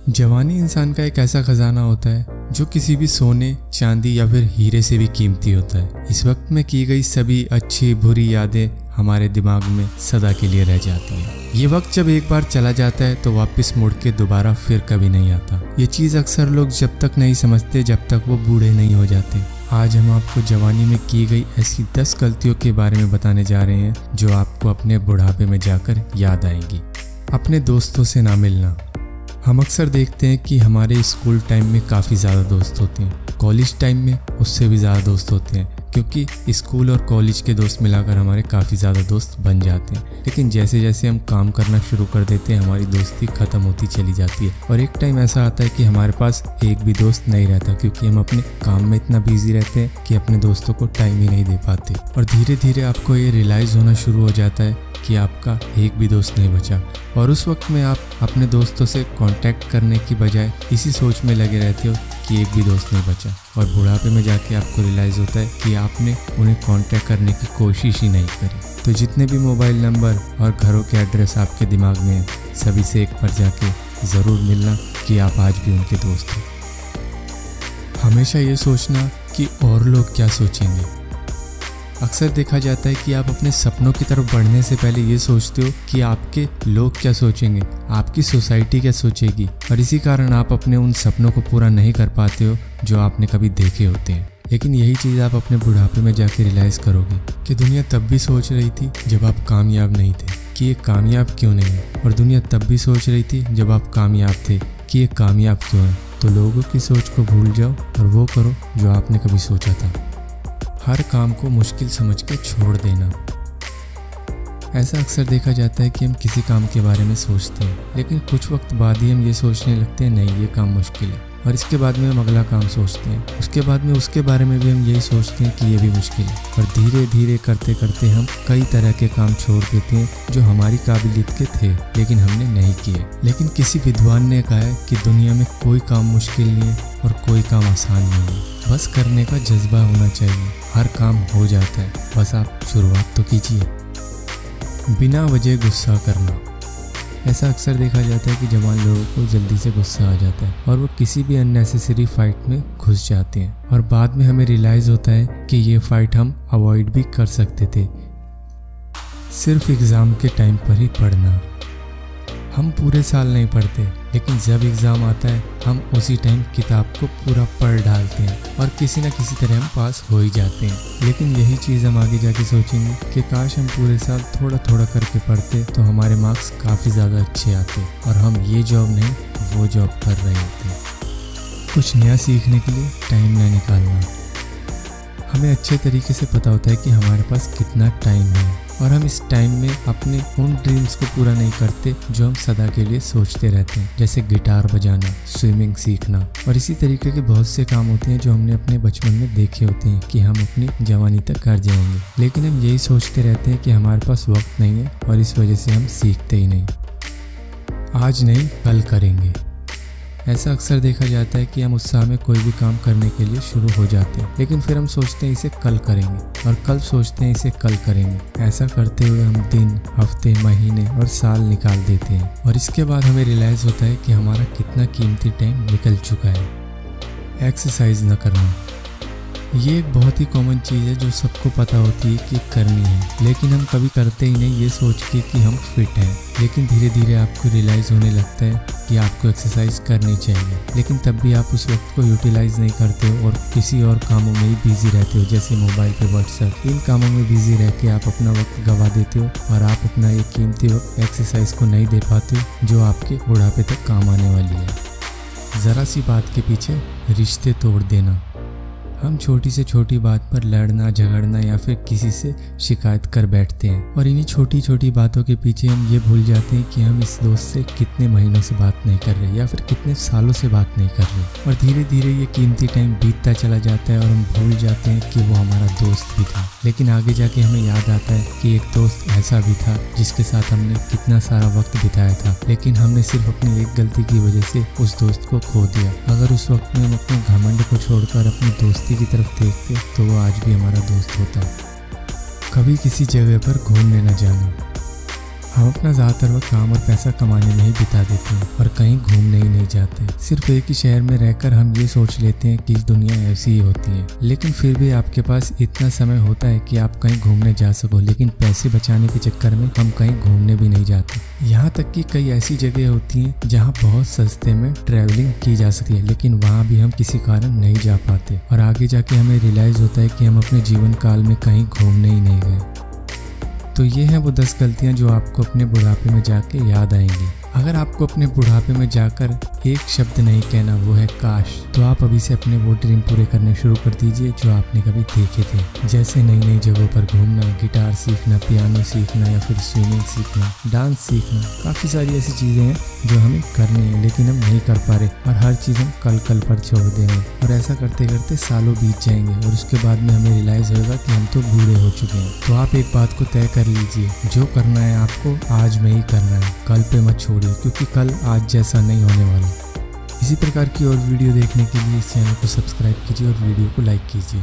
जवानी इंसान का एक ऐसा खजाना होता है जो किसी भी सोने, चांदी या फिर हीरे से भी कीमती होता है। इस वक्त में की गई सभी अच्छी बुरी यादें हमारे दिमाग में सदा के लिए रह जाती हैं। ये वक्त जब एक बार चला जाता है तो वापस मुड़ के दोबारा फिर कभी नहीं आता। ये चीज़ अक्सर लोग जब तक नहीं समझते जब तक वो बूढ़े नहीं हो जाते। आज हम आपको जवानी में की गई ऐसी 10 गलतियों के बारे में बताने जा रहे हैं जो आपको अपने बुढ़ापे में जाकर याद आएंगी। अपने दोस्तों से ना मिलना। हम अक्सर देखते हैं कि हमारे स्कूल टाइम में काफ़ी ज़्यादा दोस्त होते हैं, कॉलेज टाइम में उससे भी ज़्यादा दोस्त होते हैं, क्योंकि स्कूल और कॉलेज के दोस्त मिलाकर हमारे काफ़ी ज़्यादा दोस्त बन जाते हैं। लेकिन जैसे जैसे हम काम करना शुरू कर देते हैं हमारी दोस्ती ख़त्म होती चली जाती है और एक टाइम ऐसा आता है कि हमारे पास एक भी दोस्त नहीं रहता, क्योंकि हम अपने काम में इतना बिजी रहते हैं कि अपने दोस्तों को टाइम ही नहीं दे पाते। और धीरे धीरे आपको ये रियलाइज़ होना शुरू हो जाता है कि आपका एक भी दोस्त नहीं बचा और उस वक्त में आप अपने दोस्तों से कांटेक्ट करने की बजाय इसी सोच में लगे रहते हो कि एक भी दोस्त नहीं बचा। और बुढ़ापे में जाके आपको रियलाइज़ होता है कि आपने उन्हें कांटेक्ट करने की कोशिश ही नहीं करी। तो जितने भी मोबाइल नंबर और घरों के एड्रेस आपके दिमाग में हैं, सभी से एक बार जाके ज़रूर मिलना कि आप आज भी उनके दोस्त हैं। हमेशा ये सोचना कि और लोग क्या सोचेंगे। अक्सर देखा जाता है कि आप अपने सपनों की तरफ बढ़ने से पहले ये सोचते हो कि आपके लोग क्या सोचेंगे, आपकी सोसाइटी क्या सोचेगी, और इसी कारण आप अपने उन सपनों को पूरा नहीं कर पाते हो जो आपने कभी देखे होते हैं। लेकिन यही चीज़ आप अपने बुढ़ापे में जाके रियलाइज़ करोगे कि दुनिया तब भी सोच रही थी जब आप कामयाब नहीं थे कि ये कामयाब क्यों नहीं है, और दुनिया तब भी सोच रही थी जब आप कामयाब थे कि ये कामयाब क्यों है। तो लोगों की सोच को भूल जाओ और वो करो जो आपने कभी सोचा था। हर काम को मुश्किल समझ के छोड़ देना। ऐसा अक्सर देखा जाता है कि हम किसी काम के बारे में सोचते हैं, लेकिन कुछ वक्त बाद ही हम ये सोचने लगते हैं नहीं ये काम मुश्किल है, और इसके बाद में हम अगला काम सोचते हैं, उसके बाद में उसके बारे में भी हम यही सोचते हैं कि ये भी मुश्किल है, और धीरे धीरे करते करते हम कई तरह के काम छोड़ देते हैं जो हमारी काबिलियत के थे लेकिन हमने नहीं किए। लेकिन किसी विद्वान ने कहा है कि दुनिया में कोई काम मुश्किल नहीं है और कोई काम आसान नहीं है, बस करने का जज्बा होना चाहिए। हर काम हो जाता है, बस आप शुरुआत तो कीजिए। बिना वजह गुस्सा करना। ऐसा अक्सर देखा जाता है कि जवान लोगों को जल्दी से गुस्सा आ जाता है और वो किसी भी अननेसेसरी फाइट में घुस जाते हैं, और बाद में हमें रियलाइज़ होता है कि ये फाइट हम अवॉइड भी कर सकते थे। सिर्फ एग्ज़ाम के टाइम पर ही पढ़ना। हम पूरे साल नहीं पढ़ते, लेकिन जब एग्ज़ाम आता है हम उसी टाइम किताब को पूरा पढ़ डालते हैं और किसी न किसी तरह हम पास हो ही जाते हैं। लेकिन यही चीज़ हम आगे जाके सोचेंगे कि काश हम पूरे साल थोड़ा थोड़ा करके पढ़ते तो हमारे मार्क्स काफ़ी ज़्यादा अच्छे आते और हम ये जॉब नहीं वो जॉब कर रहे होते। कुछ नया सीखने के लिए टाइम ना निकालना। हमें अच्छे तरीके से पता होता है कि हमारे पास कितना टाइम है और हम इस टाइम में अपने उन ड्रीम्स को पूरा नहीं करते जो हम सदा के लिए सोचते रहते हैं, जैसे गिटार बजाना, स्विमिंग सीखना, और इसी तरीके के बहुत से काम होते हैं जो हमने अपने बचपन में देखे होते हैं कि हम अपनी जवानी तक कर जाएंगे, लेकिन हम यही सोचते रहते हैं कि हमारे पास वक्त नहीं है और इस वजह से हम सीखते ही नहीं। आज नहीं कल करेंगे। ऐसा अक्सर देखा जाता है कि हम उत्साह में कोई भी काम करने के लिए शुरू हो जाते हैं, लेकिन फिर हम सोचते हैं इसे कल करेंगे और कल सोचते हैं इसे कल करेंगे। ऐसा करते हुए हम दिन, हफ्ते, महीने और साल निकाल देते हैं और इसके बाद हमें रियलाइज़ होता है कि हमारा कितना कीमती टाइम निकल चुका है। एक्सरसाइज न करना। ये एक बहुत ही कॉमन चीज़ है जो सबको पता होती है कि करनी है, लेकिन हम कभी करते ही नहीं ये सोच के कि हम फिट हैं। लेकिन धीरे धीरे आपको रियलाइज़ होने लगता है कि आपको एक्सरसाइज करनी चाहिए, लेकिन तब भी आप उस वक्त को यूटिलाइज़ नहीं करते हो और किसी और कामों में ही बिजी रहते हो, जैसे मोबाइल पे व्हाट्सएप। इन कामों में बिजी रह के आप अपना वक्त गंवा देते हो और आप अपना ये कीमती वक्त एक्सरसाइज को नहीं दे पाते हो जो आपके बुढ़ापे तक काम आने वाली है। ज़रा सी बात के पीछे रिश्ते तोड़ देना। हम छोटी से छोटी बात पर लड़ना, झगड़ना या फिर किसी से शिकायत कर बैठते हैं और इन्हीं छोटी छोटी बातों के पीछे हम ये भूल जाते हैं कि हम इस दोस्त से कितने महीनों से बात नहीं कर रहे या फिर कितने सालों से बात नहीं कर रहे, और धीरे धीरे ये कीमती टाइम बीतता चला जाता है और हम भूल जाते हैं कि वो हमारा दोस्त भी था। लेकिन आगे जाके हमें याद आता है कि एक दोस्त ऐसा भी था जिसके साथ हमने कितना सारा वक्त बिताया था, लेकिन हमने सिर्फ अपनी एक गलती की वजह से उस दोस्त को खो दिया। अगर उस वक्त में हम अपने घमंड को छोड़कर अपनी दोस्ती की तरफ देखते तो वो आज भी हमारा दोस्त होता। कभी किसी जगह पर घूमने न जाना। हम अपना ज़्यादातर वक्त काम और पैसा कमाने में ही बिता देते हैं और कहीं घूमने ही नहीं जाते। सिर्फ एक ही शहर में रहकर हम ये सोच लेते हैं कि दुनिया ऐसी ही होती है, लेकिन फिर भी आपके पास इतना समय होता है कि आप कहीं घूमने जा सको, लेकिन पैसे बचाने के चक्कर में हम कहीं घूमने भी नहीं जाते। यहाँ तक कि कई ऐसी जगह होती हैं जहाँ बहुत सस्ते में ट्रैवलिंग की जा सकती है, लेकिन वहाँ भी हम किसी कारण नहीं जा पाते और आगे जाके हमें रियलाइज़ होता है कि हम अपने जीवन काल में कहीं घूमने ही नहीं गए। तो ये हैं वो 10 गलतियाँ जो आपको अपने बुढ़ापे में जाके याद आएंगी। अगर आपको अपने बुढ़ापे में जाकर एक शब्द नहीं कहना, वो है काश, तो आप अभी से अपने वो ड्रीम पूरे करने शुरू कर दीजिए जो आपने कभी देखे थे। जैसे नई नई जगहों पर घूमना, गिटार सीखना, पियानो सीखना या फिर स्विमिंग सीखना, डांस सीखना। काफ़ी सारी ऐसी चीज़ें हैं जो हमें करनी है लेकिन हम नहीं कर पा रहे और हर चीज़ हम कल पर छोड़ देंगे और ऐसा करते करते सालों बीत जाएंगे और उसके बाद में हमें रियलाइज़ होगा कि हम तो बूढ़े हो चुके हैं। तो आप एक बात को तय कर लीजिए, जो करना है आपको आज में ही करना है, कल पे मत छोड़िए, क्योंकि कल आज जैसा नहीं होने वाला। इसी प्रकार की और वीडियो देखने के लिए इस चैनल को सब्सक्राइब कीजिए और वीडियो को लाइक कीजिए।